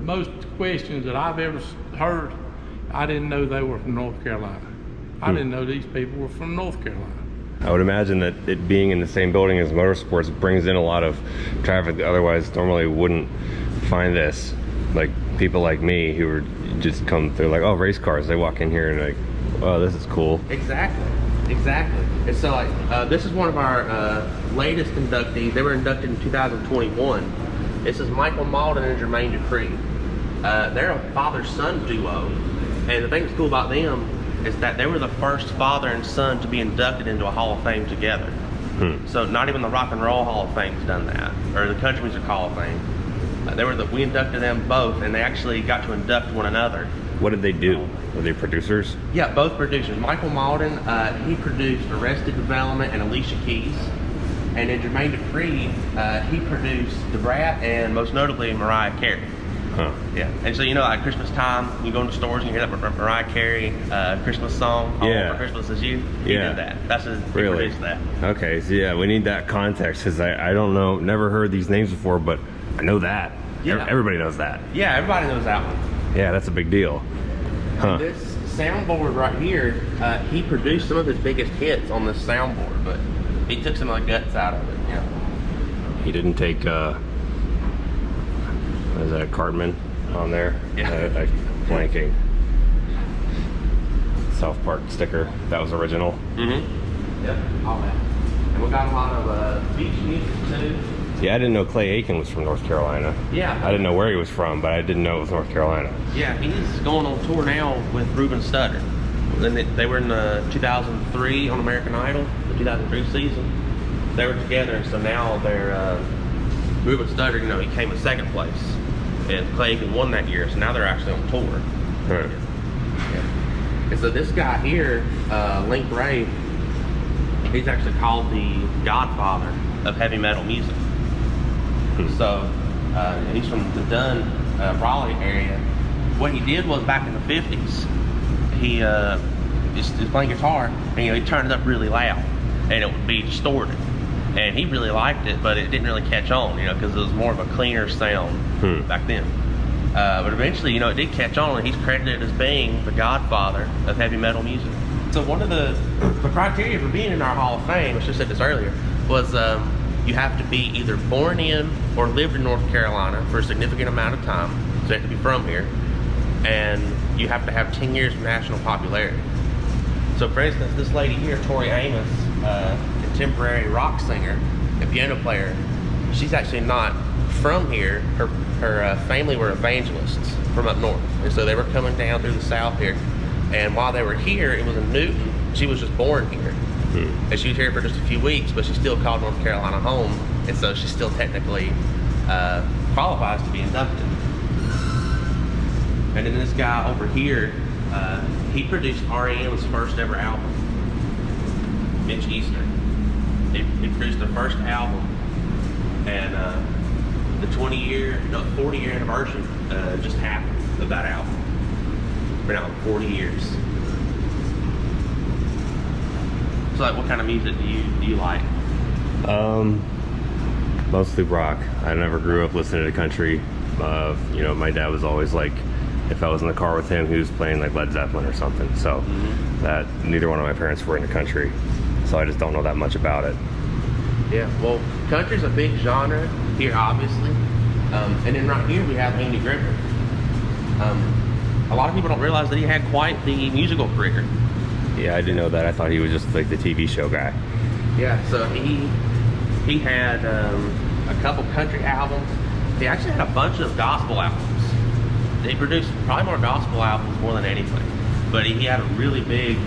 most questions that I've ever heard, I didn't know they were from North Carolina. I didn't know these people were from North Carolina. I would imagine that it being in the same building as motorsports brings in a lot of traffic that otherwise normally wouldn't find this. Like people like me who are just come through like, oh, race cars. They walk in here and like, oh, this is cool. Exactly. And so like, this is one of our latest inductees. They were inducted in 2021. This is Michael Malden and Jermaine Dupree. They're a father-son duo. And the thing that's cool about them is that they were the first father and son to be inducted into a Hall of Fame together. So not even the Rock and Roll Hall of Fame's done that, or the Country Music Hall of Fame. We inducted them both, and they actually got to induct one another. What did they do? Were they producers? Yeah, both producers. Michael Malden, he produced Arrested Development and Alicia Keys. And then Jermaine Dupree, he produced The Brat and most notably Mariah Carey. Huh. Yeah, and so you know, like Christmas time, you go into stores and you hear that Mariah Carey Christmas song, All Yeah. for Christmas Is You. He did that. That's his, he Really? produced that. Okay, so yeah, we need that context because I don't know, never heard these names before, but I know that. Yeah. Everybody knows that. Yeah, everybody knows that one. Yeah, that's a big deal. Huh. This soundboard right here, he produced some of his biggest hits on this soundboard, but he took some of the guts out of it. Yeah. He didn't take what is that, Cartman on there? Yeah. Blanking. South Park sticker. That was original. Mm-hmm. Yep, all that. And we got a lot of beach music too. Yeah, I didn't know Clay Aiken was from North Carolina. Yeah. I didn't know where he was from, but I didn't know it was North Carolina. Yeah, he's going on tour now with Ruben Studdard. Then they were in 2003 on American Idol, the 2003 season. They were together, and so now they're Ruben Studdard. You know, he came in second place, and Clay Aiken won that year. So now they're actually on tour. Huh. Yeah. And so this guy here, Link Ray, he's actually called the godfather of heavy metal music. So he's from the Dunn, Raleigh area. What he did was back in the 50s, he was playing guitar, and you know, he turned it up really loud, and it would be distorted. And he really liked it, but it didn't really catch on, you know, because it was more of a cleaner sound back then. But eventually, you know, it did catch on, and he's credited as being the godfather of heavy metal music. So one of the criteria for being in our Hall of Fame, I should have said this earlier, was you have to be either born in or lived in North Carolina for a significant amount of time, so you have to be from here, and you have to have 10 years of national popularity. So for instance, this lady here, Tori Amos, contemporary rock singer and piano player, she's actually not from here. Her family were evangelists from up north, and so they were coming down through the south here, and while they were here, it was in Newton. She was just born here. And she was here for just a few weeks, but she still called North Carolina home, and so she still technically qualifies to be inducted. And then this guy over here, he produced R.E.M's first ever album, Mitch Easter. He produced their first album, and the 40-year anniversary just happened of that album. It's been out for 40 years. So like, what kind of music do you like? Mostly rock. I never grew up listening to country. You know, my dad was always like, if I was in the car with him, he was playing like Led Zeppelin or something. So that neither one of my parents were into country, so I just don't know that much about it. Yeah, well, country's a big genre here, obviously, and then right here we have Andy Griffith. A lot of people don't realize that he had quite the musical career. Yeah, I didn't know that. I thought he was just like the TV show guy. Yeah, so he had a couple country albums. He actually had a bunch of gospel albums. He produced probably more gospel albums more than anything. But he had a really big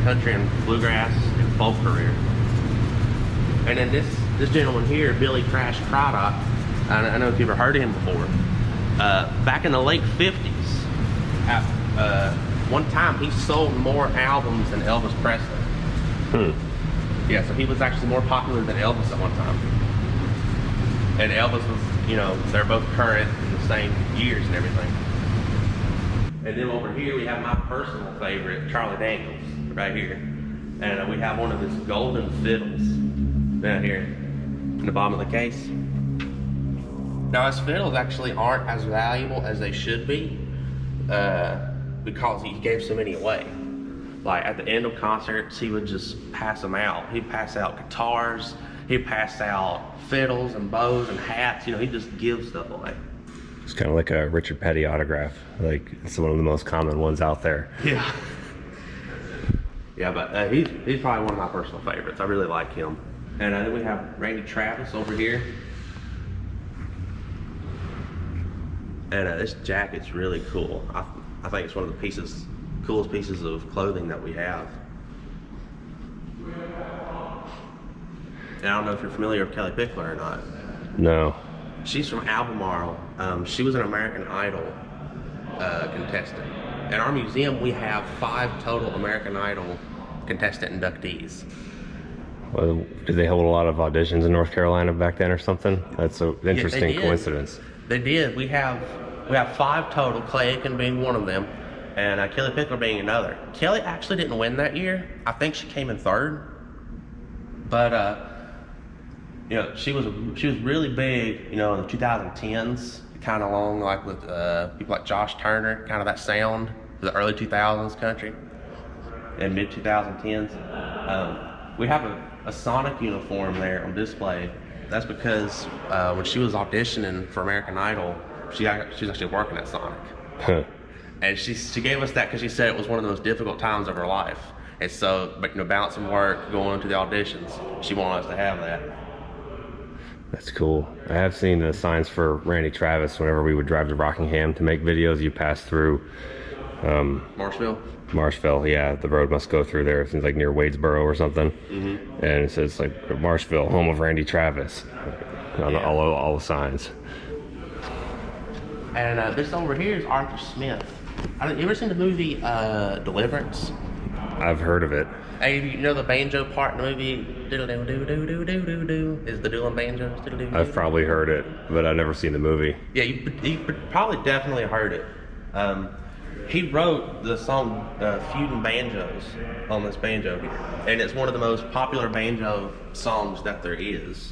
country and bluegrass and folk career. And then this gentleman here, Billy Crash Craddock, I don't know if you've ever heard of him before. Back in the late 50s, one time he sold more albums than Elvis Presley. Yeah, so he was actually more popular than Elvis at one time. And Elvis was, you know, they're both current in the same years and everything. And then over here we have my personal favorite, Charlie Daniels, right here. And we have one of his golden fiddles down here in the bottom of the case. Now his fiddles actually aren't as valuable as they should be, because he gave so many away. Like at the end of concerts, he would just pass them out. He'd pass out guitars, he'd pass out fiddles and bows and hats. You know, he just gives stuff away. It's kind of like a Richard Petty autograph. Like, it's one of the most common ones out there. Yeah. Yeah, but he's probably one of my personal favorites. I really like him. And then we have Randy Travis over here. And this jacket's really cool. I think it's one of the coolest pieces of clothing that we have. And I don't know if you're familiar with Kelly Pickler or not. No. She's from Albemarle. She was an American Idol contestant. In our museum, we have 5 total American Idol contestant inductees. Well, did they hold a lot of auditions in North Carolina back then or something? That's an interesting coincidence. They did. We have 5 total, Clay Aiken being one of them, and Kelly Pickler being another. Kelly actually didn't win that year. I think she came in 3rd. But you know, she was really big, you know, in the 2010s, kind of along like with people like Josh Turner, kind of that sound for the early 2000s country and mid 2010s. We have a Sonic uniform there on display. That's because when she was auditioning for American Idol, she was actually working at Sonic. Huh. And she gave us that because she said it was one of the most difficult times of her life. And so, you know, balancing work, going to the auditions, she wanted us to have that. That's cool. I have seen the signs for Randy Travis whenever we would drive to Rockingham to make videos. You pass through Marshville, yeah. The road must go through there. It seems like near Wadesboro or something. Mm-hmm. And it says like Marshville, home of Randy Travis, on all the signs. And this over here is Arthur Smith. You ever seen the movie Deliverance? I've heard of it. Hey, you know the banjo part in the movie? Do-do-do-do-do-do-do-do is the dueling banjos. I've probably heard it, but I've never seen the movie. Yeah, you probably definitely heard it. He wrote the song Feudin' Banjos on this banjo here. And it's one of the most popular banjo songs that there is.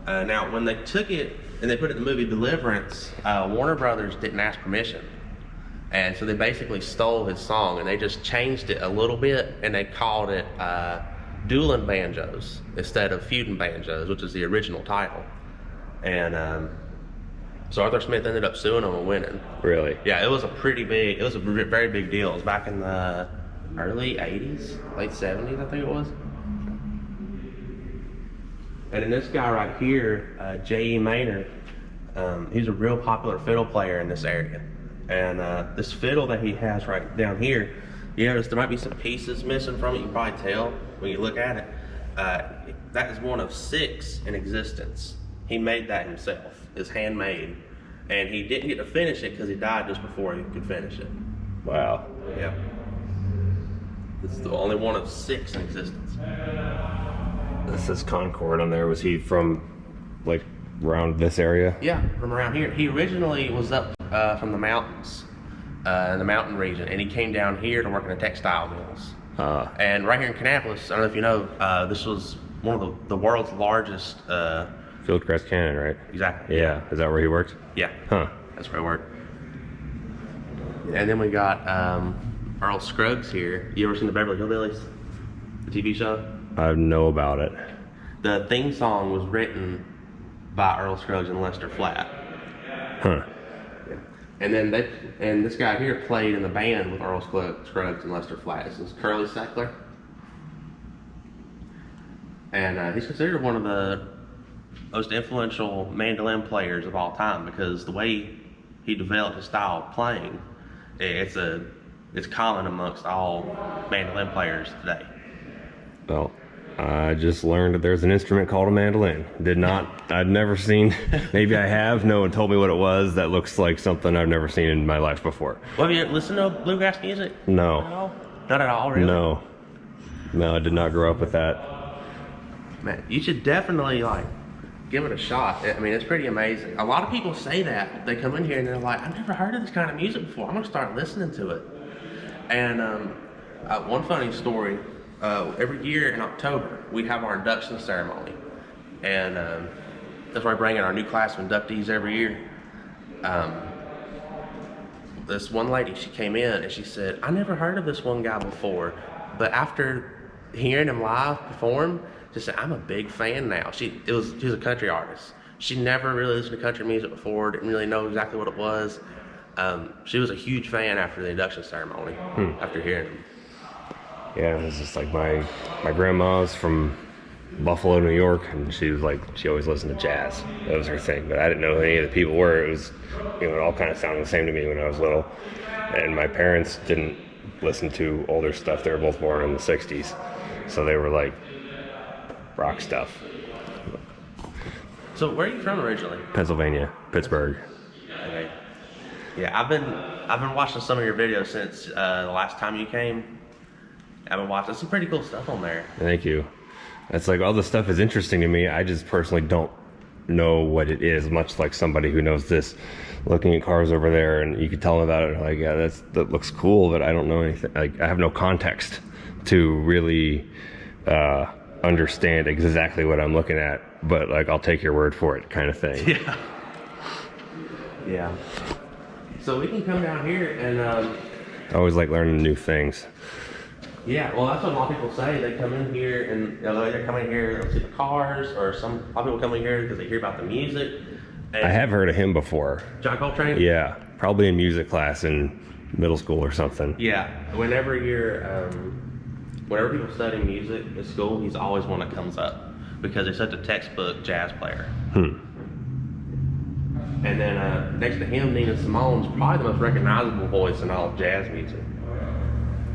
Now, when they took it and they put it in the movie Deliverance, Warner Brothers didn't ask permission. And so they basically stole his song and they just changed it a little bit and they called it Duelin' Banjos instead of Feudin' Banjos, which is the original title. And so Arthur Smith ended up suing him and winning. Really? Yeah, it was a very big deal. It was back in the early 80s, late 70s, I think it was. And then this guy right here, J.E. Maynard, he's a real popular fiddle player in this area. And this fiddle that he has right down here, you notice there might be some pieces missing from it. You can probably tell when you look at it. That is one of 6 in existence. He made that himself. It's handmade. And he didn't get to finish it because he died just before he could finish it. Wow. Yeah. It's the only one of 6 in existence. This says Concord on there. Was he from, like, around this area? Yeah, from around here. He originally was up from the mountains, in the mountain region, and he came down here to work in the textile mills. And right here in Kannapolis, I don't know if you know, this was one of the world's largest... Fieldcrest Cannon, right? Exactly. Yeah. Is that where he worked? Yeah. Huh. That's where he worked. And then we got Earl Scruggs here. You ever seen the Beverly Hillbillies? The TV show? I know about it. The theme song was written by Earl Scruggs and Lester Flatt. Huh. Yeah. And then this guy here played in the band with Earl Scruggs and Lester Flatt. This is Curly Seckler. And he's considered one of the most influential mandolin players of all time because the way he developed his style of playing, it's common amongst all mandolin players today. Well, I just learned that there's an instrument called a mandolin. I'd never seen, maybe I have, no one told me what it was. That looks like something I've never seen in my life before. Well, have you listened to bluegrass music? No. Not at all, really? No, I did not grow up with that. Man, you should definitely, give it a shot. I mean, it's pretty amazing. A lot of people say that. They come in here and they're like, I've never heard of this kind of music before. I'm going to start listening to it. And one funny story, every year in October, we have our induction ceremony. And that's where I bring in our new class of inductees every year. This one lady, she came in and she said, I never heard of this one guy before, but after hearing him live perform, she said, I'm a big fan now. She's a country artist. She never really listened to country music before, didn't really know exactly what it was. She was a huge fan after the induction ceremony, after hearing him. Yeah, it was just like my grandma was from Buffalo, New York, and she always listened to jazz. That was her thing, but I didn't know who any of the people were. It was, it all kind of sounded the same to me when I was little. And my parents didn't listen to older stuff. They were both born in the 60s, so they were like rock stuff. So where are you from originally? Pennsylvania, Pittsburgh. Okay. Yeah, I've been watching some of your videos since the last time you came. I've been watching some pretty cool stuff on there. Thank you. It's like all this stuff is interesting to me. I just personally don't know what it is, much like somebody who knows this, looking at cars over there, and you can tell them about it, like, yeah, that looks cool, but I don't know anything. Like, I have no context to really understand exactly what I'm looking at, but like, I'll take your word for it, kind of thing. Yeah. Yeah. So we can come down here and I always like learning new things. yeah, well, that's what a lot of people say. They come in here and they'll either come in here and see the cars, or a lot of people come in here because they hear about the music. And I have heard of him before. John Coltrane? Yeah, probably in music class in middle school or something. Yeah, whenever people study music at school, he's always one that comes up because he's such a textbook jazz player. And then next to him, Nina Simone's probably the most recognizable voice in all of jazz music.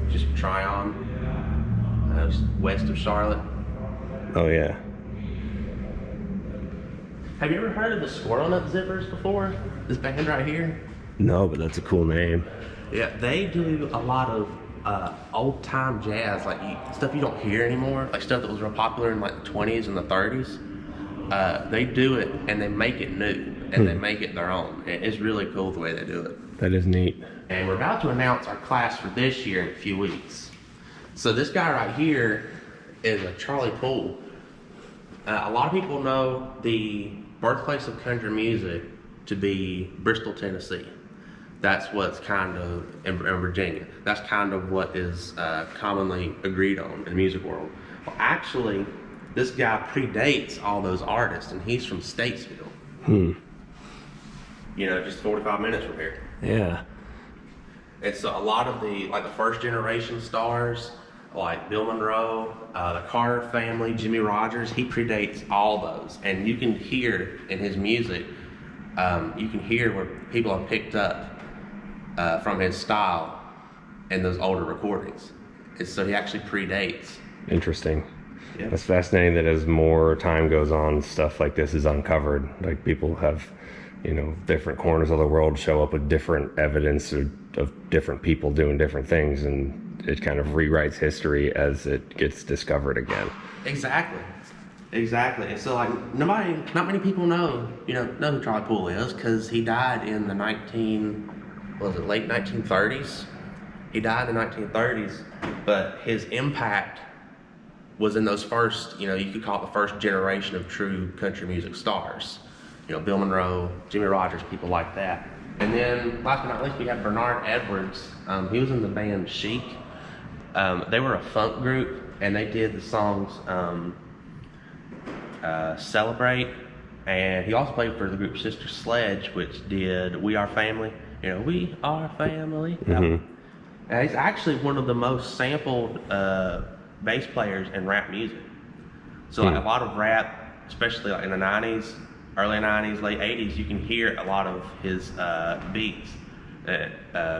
Just Tryon, west of Charlotte. Oh yeah. Have you ever heard of the Squirrel Nut Zippers before? This band right here? No, but that's a cool name. Yeah, they do a lot of old time jazz, like stuff you don't hear anymore, like stuff that was real popular in like the 20s and the 30s. They do it and they make it new and they make it their own. It's really cool the way they do it. That is neat. And we're about to announce our class for this year in a few weeks. So this guy right here is a Charlie Poole. A lot of people know the birthplace of country music to be Bristol, Tennessee. That's what's kind of, in Virginia, that's kind of what is commonly agreed on in the music world. Well, actually, this guy predates all those artists, and he's from Statesville. Just 45 minutes from here. Yeah. It's a lot of the first generation stars, like Bill Monroe, the Carter family, Jimmy Rogers. He predates all those, and you can hear in his music, you can hear where people have picked up from his style in those older recordings. So he actually predates. Interesting. Yeah. It's fascinating that as more time goes on, stuff like this is uncovered. Like, people have, different corners of the world show up with different evidence of different people doing different things, and it kind of rewrites history as it gets discovered again. Exactly. And so, not many people know who Charlie Poole is, because he died in the late 1930s. He died in the 1930s, but his impact was in those first, you could call it the first generation of true country music stars. Bill Monroe, Jimmy Rogers, people like that. And then, last but not least, we have Bernard Edwards. He was in the band Chic. They were a funk group, and they did the songs Celebrate, and he also played for the group Sister Sledge, which did We Are Family. We Are Family. And he's actually one of the most sampled bass players in rap music. So a lot of rap, especially in the 90s, early 90s, late 80s, you can hear a lot of his beats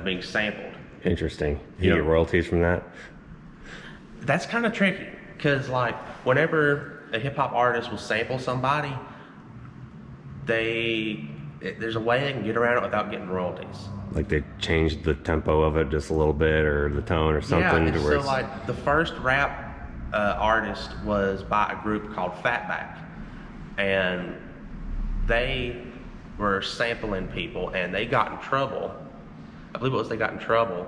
being sampled. Interesting. You get royalties from that? That's kind of tricky, because whenever a hip-hop artist will sample somebody, there's a way they can get around it without getting royalties. Like, they changed the tempo of it just a little bit, or the tone or something? Yeah, so the first rap artist was by a group called Fatback, and they were sampling people, and they got in trouble. I believe it was they got in trouble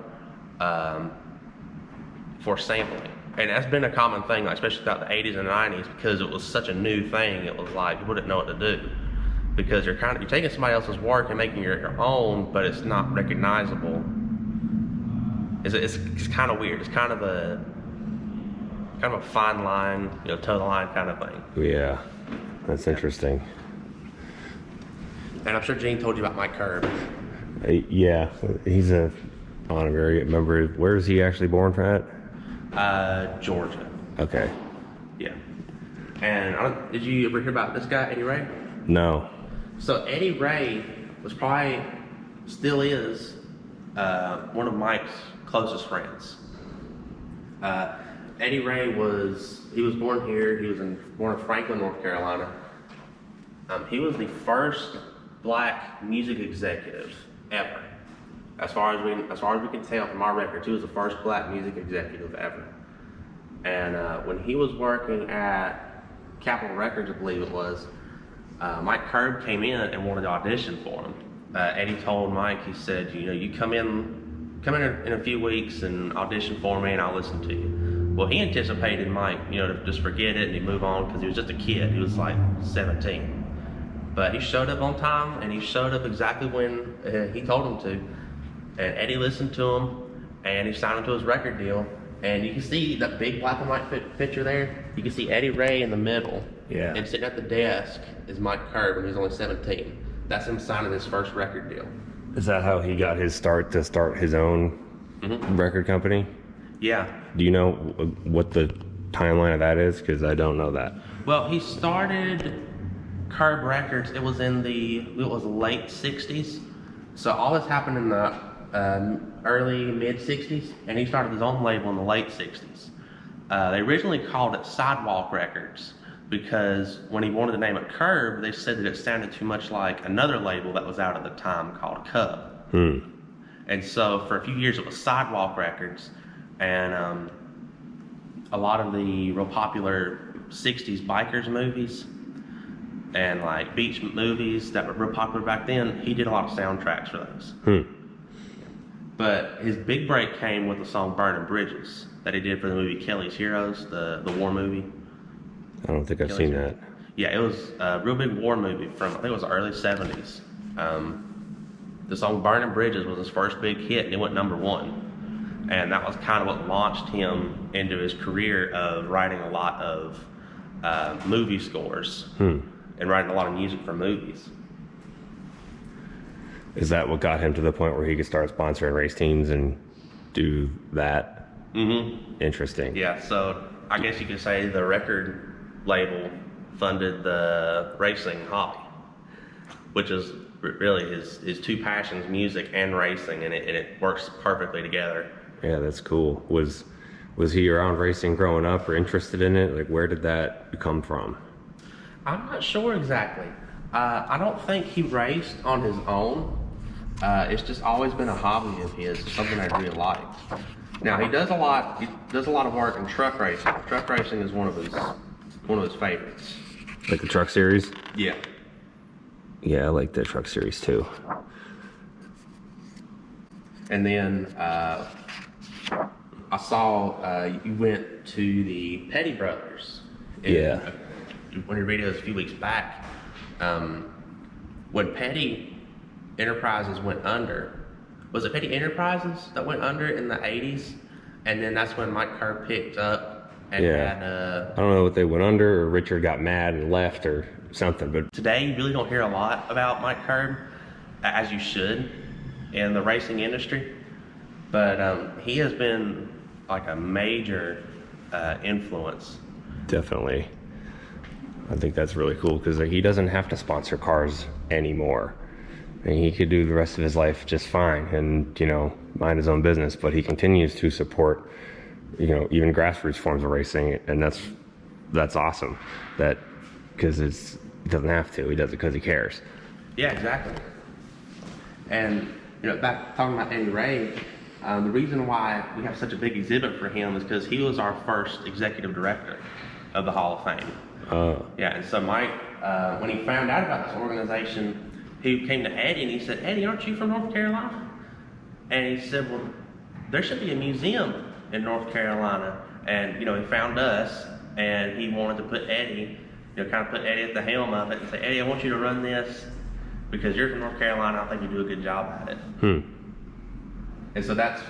for sampling. And that's been a common thing, especially throughout the 80s and 90s, because it was such a new thing. It was like, people didn't know what to do. because you're taking somebody else's work and making it your own, but it's not recognizable. It's kind of weird. It's kind of a fine line, toe the line kind of thing. Yeah, that's interesting. And I'm sure Gene told you about Mike Curb. Yeah, he's a honorary member. Where is he actually born from at? Georgia. Okay. Yeah. And did you ever hear about this guy, Eddie Ray? No. So Eddie Ray still is, one of Mike's closest friends. Eddie Ray was born here. He was born in Franklin, North Carolina. He was the first black music executive ever. As far as we can tell from our records, he was the first black music executive ever. And when he was working at Capitol Records, I believe it was, Mike Curb came in and wanted to audition for him. Eddie told Mike, he said, you come in in a few weeks and audition for me and I'll listen to you. Well, he anticipated Mike, to just forget it and he'd move on because he was just a kid. He was like 17. But he showed up on time and he showed up exactly when he told him to. And Eddie listened to him and he signed him to his record deal. And you can see that big black and white picture there. You can see Eddie Ray in the middle. Yeah. And sitting at the desk is Mike Curb when he was only 17. That's him signing his first record deal. Is that how he got his start to start his own record company? Yeah. Do you know what the timeline of that is? Because I don't know that. Well, he started Curb Records. It was late 60s. So all this happened in the early mid 60s, and he started his own label in the late 60s. They originally called it Sidewalk Records because when he wanted to name it Curb, they said that it sounded too much like another label that was out at the time called Cub. And so for a few years it was Sidewalk Records, and a lot of the real popular 60s bikers movies and like beach movies that were real popular back then, he did a lot of soundtracks for those. But his big break came with the song Burning Bridges that he did for the movie Kelly's Heroes, the war movie. I don't think I've seen that. Yeah, it was a real big war movie from, I think it was the early 70s. The song Burning Bridges was his first big hit and it went #1. And that was kind of what launched him into his career of writing a lot of movie scores and writing a lot of music for movies. Is that what got him to the point where he could start sponsoring race teams and do that? Interesting. Yeah, so I guess you could say the record label funded the racing hobby, which is really his two passions, music and racing, and it works perfectly together. Yeah, that's cool. Was he around racing growing up or interested in it? Like, where did that come from? I'm not sure exactly. I don't think he raced on his own. It's just always been a hobby of his, something I really like. Now he does a lot of work in truck racing. Truck racing is one of his favorites. Like the truck series? Yeah. Yeah, I like the truck series too. And then I saw you went to the Petty Brothers. Yeah. One of your videos a few weeks back. When Petty Enterprises went under, was it Petty Enterprises that went under in the 80s? And then that's when Mike Curb picked up and had I don't know what they went under, or Richard got mad and left or something, but today you really don't hear a lot about Mike Curb, as you should, in the racing industry. But he has been like a major influence. Definitely. I think that's really cool because he doesn't have to sponsor cars anymore. I mean, he could do the rest of his life just fine and, mind his own business, but he continues to support, even grassroots forms of racing. And that's awesome because he doesn't have to, he does it because he cares. Yeah, exactly. And, back talking about Eddie Ray, the reason why we have such a big exhibit for him is because he was our first executive director of the Hall of Fame. Yeah, and so Mike, when he found out about this organization, he came to Eddie and he said, "Eddie, aren't you from North Carolina?" And he said, "Well, there should be a museum in North Carolina." And, he found us and he wanted to put Eddie, kind of put Eddie at the helm of it and say, "Eddie, I want you to run this. because you're from North Carolina. I think you do a good job at it. And so that's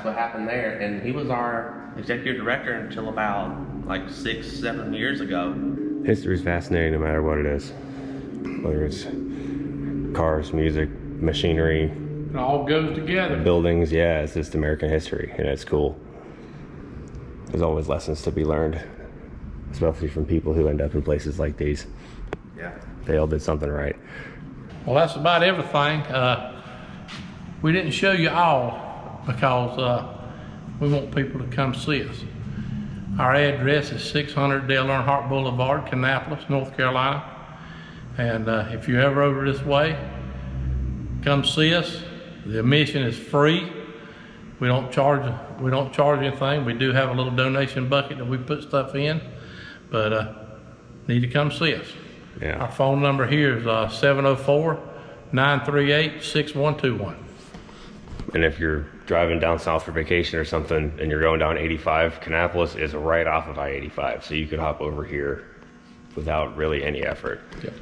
what happened there. And he was our executive director until about like 6-7 years ago. History's fascinating no matter what it is. Whether it's cars, music, machinery. It all goes together. Buildings, yeah, it's just American history, and it's cool. There's always lessons to be learned, especially from people who end up in places like these. Yeah. They all did something right. Well, that's about everything. We didn't show you all because we want people to come see us. Our address is 600 Dale Earnhardt Boulevard, Kannapolis, North Carolina. And if you're ever over this way, come see us. The admission is free. We don't charge anything. We do have a little donation bucket that we put stuff in, but need to come see us. Yeah. Our phone number here is 704-938-6121. And if you're driving down south for vacation or something and you're going down 85, Kannapolis is right off of I-85, so you could hop over here without really any effort. Yep.